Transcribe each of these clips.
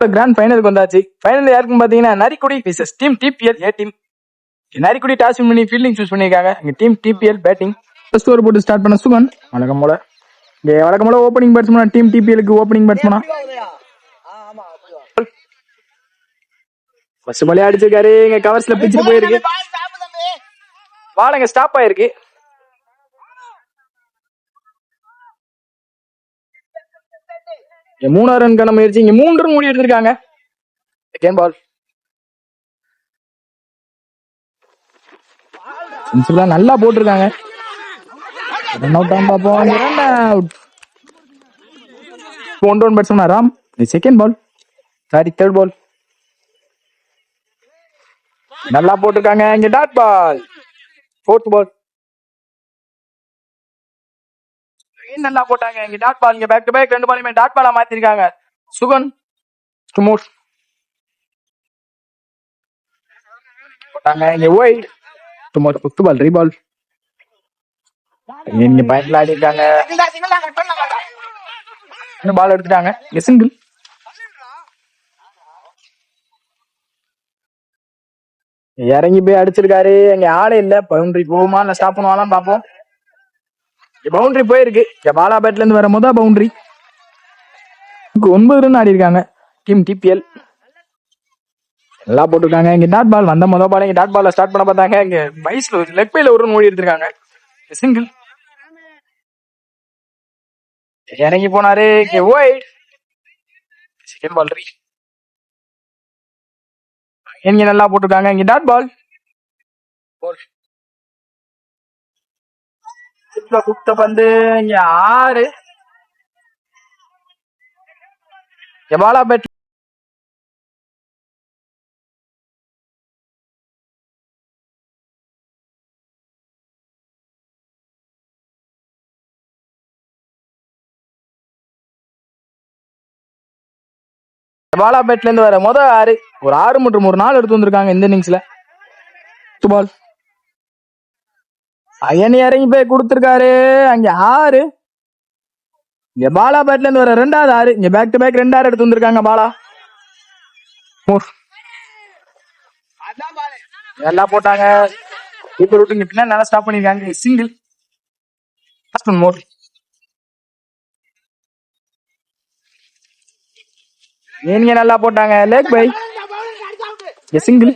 Grand ஃபைனலுக்கு வந்தாச்சு. Final யாருக்கும் பாத்தீங்கன்னா Narikudi versus team TPL A team. Narikudi toss win பண்ணி ஃபீல்டிங் சூஸ் பண்ணிருக்காங்க. இங்க team TPL batting. First over போட்டு ஸ்டார்ட் பண்ண சுகன் வழக்கம் போல ஓப்பனிங் பேட்ஸ்மேன் டீம் டிபிஎலுக்கு ஓப்பனிங் பேட்ஸ்மேனா ஃபர்ஸ்ட் பாலே அடிச்சிருக்காரு. இங்க கவர்ஸ்ல பிச்சுட்டு போயிருக்கு. பால் இங்க ஸ்டாப் ஆயிருக்கு. மூணாவது ரன்கான முயற்சி. இங்க 3 ரன் ஓடி எடுத்திருக்காங்க. செகண்ட் பால் நல்லா போட்டிருக்காங்க. ரன் அவுட் தான் பாப்போம். Run out. One down batsman Ram. Second ball sorry third ball நல்லா போட்டிருக்காங்க. இங்க டாட் பால். ஃபோர்த் பால் நல்லா போட்டாங்க. இங்க டாட் பால். இங்க பேக் டு பேக் 2 பாலுமே டாட் பாலா மாத்திருக்காங்க. சுகன் ஸ்டுமோர் போட்டாங்க. இங்க ஒயிட் ஸ்டுமோர் ஃபிஃப்த் பால் ரீபால். இங்க பயத்துல ஆடி இருக்காங்க. பால் எடுத்துட்டாங்க. இங்க சிங்கிள். இறங்கி போய் அடிச்சிருக்காரு. இங்க ஆளே இல்ல. பவுண்டரி போகுமா இல்ல ஸ்டாப் பண்ணுவாலாம் பாப்போம். பவுண்டரி போயிருக்கு. பாலா பேட்ல இருந்து வர முதல் பவுண்டரி. 9 ரன் ஆடி இருக்காங்க டீம் டிபிஎல். நல்லா போட்டுருக்காங்க. இங்க டாட் பால் வந்த முதல் பால். இங்க டாட் பால்ல ஸ்டார்ட் பண்ண பார்த்தாங்க. இங்க பைஸ்ல லெக் பைல ஒரு ரன் ஓடி எடுத்திருக்காங்க. சிங்கிள். இறங்கி போனாரு. ஒயிட். செகண்ட் பால் ரீ. இங்க நல்லா போட்டுருக்காங்க. இங்க டாட் பால். குப்த பந்து. இங்க 6. பாலா பேட் பாலா பேட்ல இருந்து வர முதல் 6. ஒரு 6 மற்றும் ஒரு 4 எடுத்து வந்திருக்காங்க இந்த இன்னிங்ஸ்ல. பால் அயனி இறங்கி போய் கொடுத்திருக்காரு. அங்க 6. இங்க பாலா பேட்ல இருந்து வர 2வது 6. இங்க பேக் டு பேக் 2 6 எடுத்து வந்திருக்காங்க பாலா. நல்லா போட்டாங்க. கீப்பர் விட்டு இங்க பின்னாடி நல்லா ஸ்டாப் பண்ணிருக்காங்க. சிங்கிள். மோர் ஏனிங்க நல்லா போட்டாங்க. Leg bye single.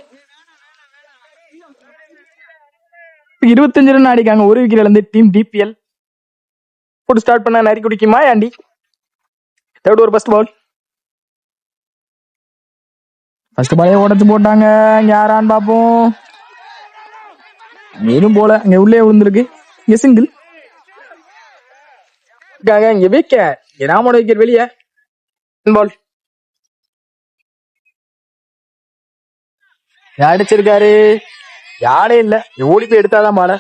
25 ரன் ஆடிக்காங்க. ஒரு விக்கெட் இழந்து டீம் டிபிஎல். போட்டு ஸ்டார்ட் பண்ண நரிக்குடிக்கு Mayandi. Third over first ball. First பாலே உடச்சு போட்டாங்க. இங்க யாரான்னு பாப்போம். மீனும் போல இங்க உள்ளே விழுந்திருக்கு. இங்க சிங்கிள். இங்க விக்கெட். ராமோட விக்கெட் வெளியே. பால் அடிச்சிருக்காரு. யாரே இல்ல. ஓடி போய் எடுத்தாதான் பால.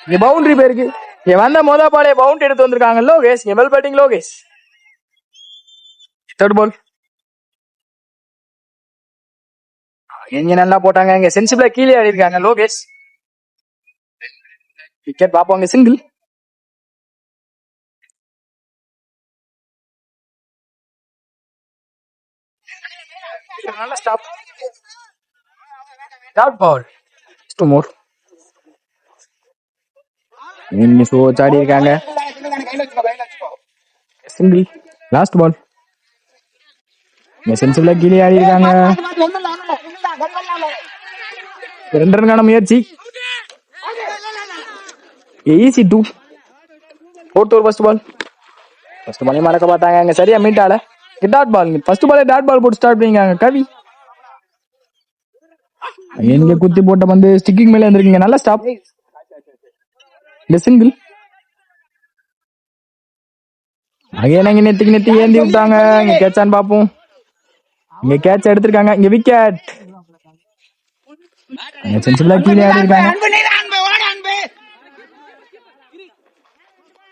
இங்க பவுண்டரி போயிருக்கு. வந்த மொதல் பாலே பவுண்டரி எடுத்து வந்திருக்காங்க Lokesh. Well batting Lokesh. Third ball இங்க நல்லா போட்டாங்க. இங்க சென்சிபிளா கீழே ஆடி இருக்காங்க லோகேஷ். விக்கெட் பாப்போம். சிங்கிள். ஸ்டாப். Dot ball. மோர் ஆடி இருக்காங்க. சிங்கிள். Last ball. சென்சிபிளா கீழே ஆடி இருக்காங்க. 2 ரன்கான முயற்சி. Easy 2. Fourth over first ball. First பாலே மறக்க பார்த்தாங்க. அங்க சரியா மீட்டால. Dot ball. ஃபர்ஸ்ட் பாலே டாட் பால் போட்டு ஸ்டார்ட் பண்ணிருக்காங்க கவி. எங்க குத்தி போட்ட பந்து ஸ்டிக்கிங் மேல இருந்திருக்கீங்க. நல்லா ஸ்டாப். சிங்கிள். அங்க நெத்தி ஏந்தி விட்டாங்க. இங்க கேட்சான்னு பாப்போம். இங்க கேட்ச் எடுத்திருக்காங்க. இங்க விக்கெட். சென்சிபிளா கீழே ஆடி இருக்காங்க.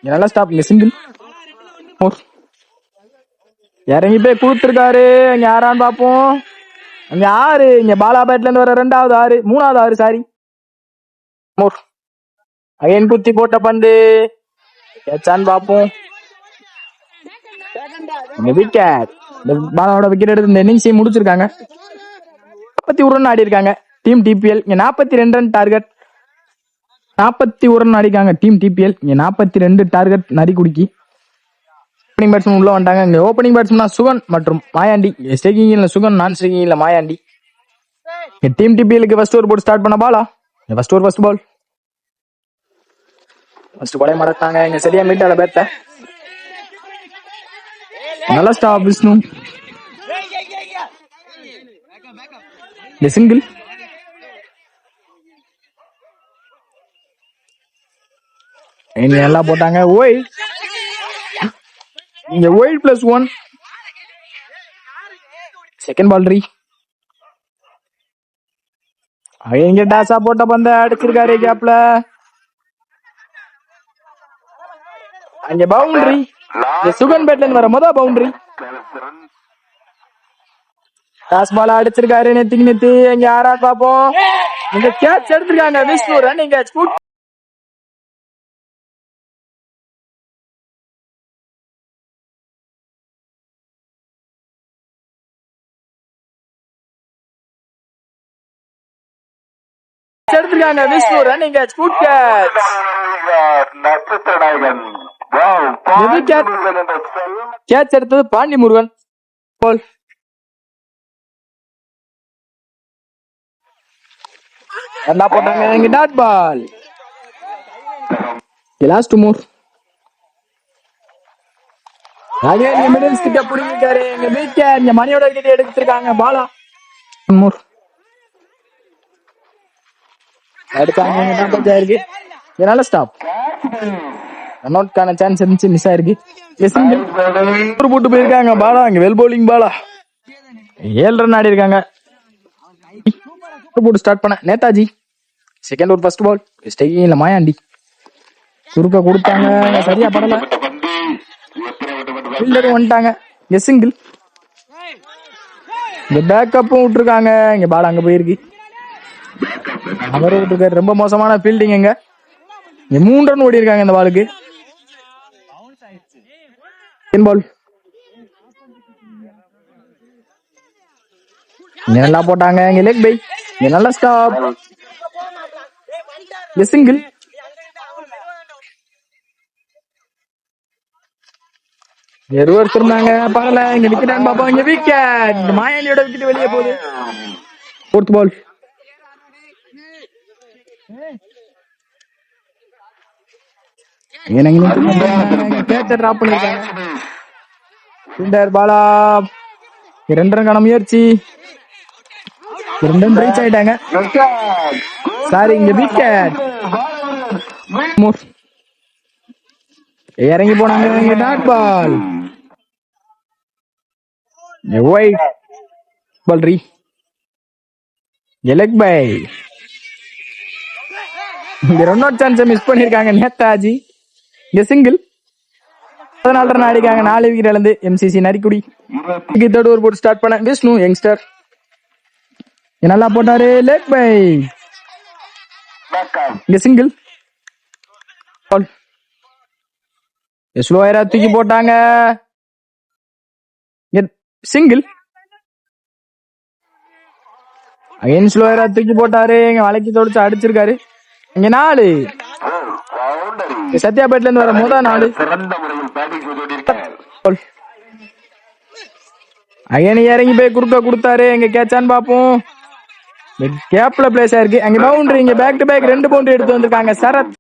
நல்லா ஸ்டாப். இங்க சிங்கிள். இறங்கி போய் கொடுத்திருக்காரு. இங்க யாரான்னு பாப்போம். அங்க 6. இங்க பாலா பேட்ல இருந்து வர 2வது 6. 3வது 6 சாரி. மோர் அகைன் குத்தி போட்ட பந்து கேட்சான்னு பாப்போம். இந்த விக்கெட், இந்த பாலோட விக்கெட் எடுத்து இந்த இன்னிங்ஸையும் முடிச்சிருக்காங்க. 41 ரன் ஆடி இருக்காங்க டீம் டிபிஎல். இங்க 42 ரன் டார்கெட். 41 ரன் ஆடிக்காங்க டீம் டிபிஎல். இங்க 42 டார்கெட் நரிக்குடிக்கு. ஓப்பனிங் பேட்ஸ்மேன் உள்ள வந்துட்டாங்க. இங்க ஓப்பனிங் பேட்ஸ்மேன் சுகன் மற்றும் மாயாண்டி. ஸ்டேக்கிங்ல சுகன், நான் ஸ்டேக்கிங்ல மாயாண்டி. டீம் டிபிஎலுக்கு ஃபர்ஸ்ட் ஓவர் போட்டு ஸ்டார்ட் பண்ண Bala. First over first ball. First பாலே மடத்தாங்க. இங்க சரியா மீட்டால பேட்ட. நல்ல ஸ்டாப் விஷ்ணு. சிங்கிள். எல்லாம் போட்டாங்க. ஒயிட். இங்க ஒயிட் +1. செகண்ட் பால் ரீ. இங்க டாஸா போட்ட பந்த அடிச்சிருக்காரு கேப்ல. அங்க பவுண்டரி. சுகன் பேட்ல வர முத பவுண்டரி. டாஸ் பால் அடிச்சிருக்காரு நெத்தி. இங்க யாரா பாப்போம். இங்க கேட்ச் எடுத்திருக்காங்க விஷ்ணு. Running catch. எடுத்திருக்காங்க Vishnu. Running catch. Good catch. Catch எடுத்தது பாண்டி முருகன். பால். என்ன போட்டாங்க இங்க டாட் பால். லாஸ்ட் மோர். அதே மிடில்ஸ் கிட்ட புடிங்கிட்டாரு. இங்க விக்கெட். இங்க மணியோட கிட்ட எடுத்துருக்காங்க பாலா. மோர் அடிச்சாங்க. இருக்கு நல்ல ஸ்டாப். ரன் அவுட்கான சான்ஸ் இருந்துச்சு, மிஸ் ஆயிருக்கு. போட்டு போயிருக்காங்க பாலா. இங்க வெல் பவுலிங் பாலா. 7 ரன் ஆடி இருக்காங்க. போட்டு ஸ்டார்ட் பண்ண Netaji. Second over first ball. ஸ்டேக்கிங்ல மாயாண்டி. குறுக்க கொடுத்தாங்க. சரியா படல. ஃபீல்டரும் வந்துட்டாங்க. இங்க சிங்கிள். இந்த பேக்கப்பும் விட்டுருக்காங்க. இங்க பால் அங்க போயிருக்கு. அவரும் விட்டுருக்காரு. ரொம்ப மோசமான ஃபீல்டிங். இங்க 3 ரன் ஓடி இருக்காங்க இந்த பாலுக்கு. பால். நல்லா போட்டாங்க. இங்க லெக் பை. நல்ல ஸ்டாப். சிங்கிள். ரிவர்ஸ் இருந்தாங்க. பரல. இங்க விக்கெட் பாப்போம். இங்க விக்கெட். மாயாண்டியோட விக்கெட் வெளியே போகுது. ஃபோர்த் பால். டிராப் பண்ணிருக்காங்க. பாலா 2 ரன் முயற்சி. 2 ரன் ரீச் ஆயிட்டாங்க. சாரி, இங்க விக்கெட். இறங்கி போனாங்க. இங்க டாட் பால். ஒயிட் பால் ரீ. Leg bye. இங்க ரன் அவுட் சான்ஸ் மிஸ் பண்ணிருக்காங்க நேதாஜி. இங்க சிங்கிள். 14 ரன் ஆடிக்காங்க. 4 விக்கெட் இழந்து எம்சிசி நரிக்குடி. தேர்ட் ஓவர் போட்டு ஸ்டார்ட் பண்ண விஷ்ணு யங்ஸ்டர். நல்லா போட்டாரு. Leg bye. இங்க சிங்கிள். ஸ்லோயரா தூக்கி போட்டாங்க. சிங்கிள். அகைன் ஸ்லோயரா தூக்கி போட்டாரு. இங்க வளைக்கி தொடுச்சு அடிச்சிருக்காரு. இங்க 4. சத்யாபேட்ல இருந்து வர முதல் 4. அகைன் இறங்கி போய் குறுக்க கொடுத்தாரு. இங்க கேட்சான்னு பாப்போம். கேப்ல பிளேஸ் ஆயிருக்கு. அங்க பவுண்டரி. இங்க பேக் டு பேக் 2 பவுண்டரி எடுத்து வந்திருக்காங்க சரத்.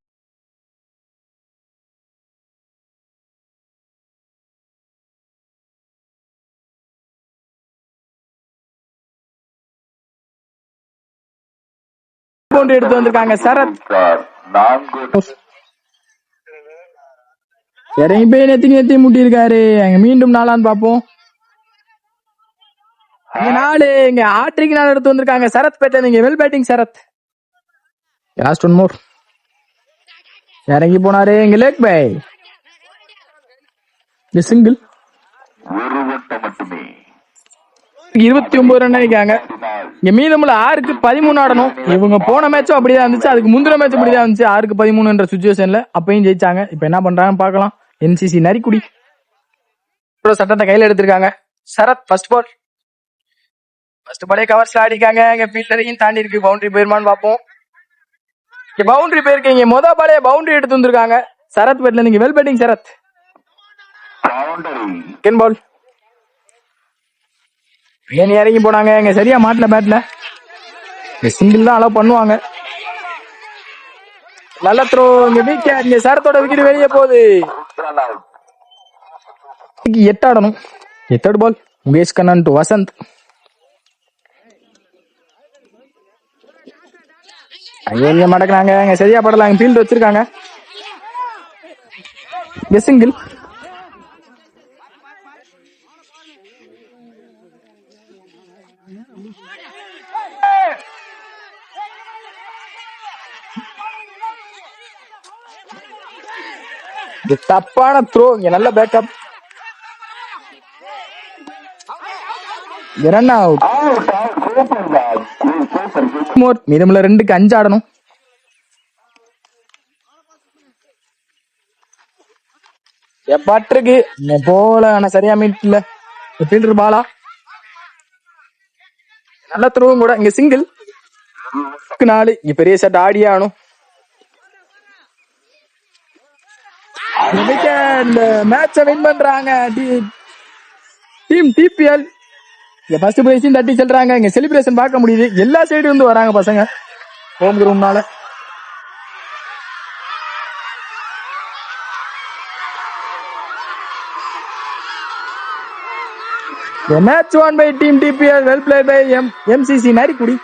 பவுண்டரி எடுத்து வந்திருக்காங்க சரத். இறங்கி போய் நெத்தி முட்டி இருக்காரு. அங்க மீண்டும் 4 பாப்போம். 4. இங்க ஆட்ரிக்கு 4 எடுத்து வந்திருக்காங்க சரத் பேட்டர். இங்க well batting Sarath. Last one more. இறங்கி போனாரு. இங்க லெக் பை. சிங்கிள். 29 ரன் அடிக்காங்க. இங்க மீதமுள்ள 6க்கு 13 ஆடணும். இவங்க போன மேட்சும் அப்படிதான் இருந்துச்சு. அதுக்கு முந்தின மேட்ச் அப்படிதான் இருந்துச்சு. 6க்கு 13 என்ற சுச்சுவேஷன்ல அப்பயும் ஜெயிச்சாங்க. இப்ப என்ன பண்றாங்கன்னு பாக்கலாம். என்சிசி நரிக்குடி. சட்டத்தை கையில எடுத்திருக்காங்க. சரத் ஃபர்ஸ்ட் பாலே கவர்ஸ்ல ஆடிக்காங்க. இங்க ஃபீல்டரையும் தாண்டி இருக்கு. பவுண்டரி போயிருமான்னு பார்ப்போம். பவுண்டரி போயிருக்கு. இங்க பாலே பவுண்டரி எடுத்து வந்திருக்காங்க. சரத் பேட்ல நீங்க well batting Sarath. Second ball வேணி இறங்கி போனாங்க. இங்க சரியா மாட்டல பேட்ல. சிங்கிள் தான் அலோவ் பண்ணுவாங்க. நல்ல த்ரோ. இங்க விக்கெட். இங்க சரத்தோட விக்கெட் வெளியே போகுது. 8 ஆடணும். Third ball Mukesh Kannan to Vasanth. அங்க மடக்குறாங்க. இங்க சரியா படலாம். ஃபீல்டு வச்சிருக்காங்க. சிங்கிள். தப்பான த்ரோ. இங்க நல்ல பேக்கப். Run out. மீதமுள்ள 2க்கு 5 ஆடணும். எப்பாட்டிருக்கு போல. ஆனா சரியா மீட்ல. ஃபீல்டர் பாலா. நல்ல த்ரோவும் கூட. இங்க சிங்கிள். 4. இங்க பெரிய ஷாட் ஆடியே ஆகணும். மேட்ச வின் பண்றாங்க டீம் டிபிஎல். ஃபர்ஸ்ட் பிரைஸையும் தட்டி செல்றாங்க. இங்க செலிப்ரேஷன் பார்க்க முடியுது. எல்லா சைடு வந்து வராங்க பசங்க ஹோம் கிரவுண்ட்னால. Match won by team TPL. well played by MCC Narikudi.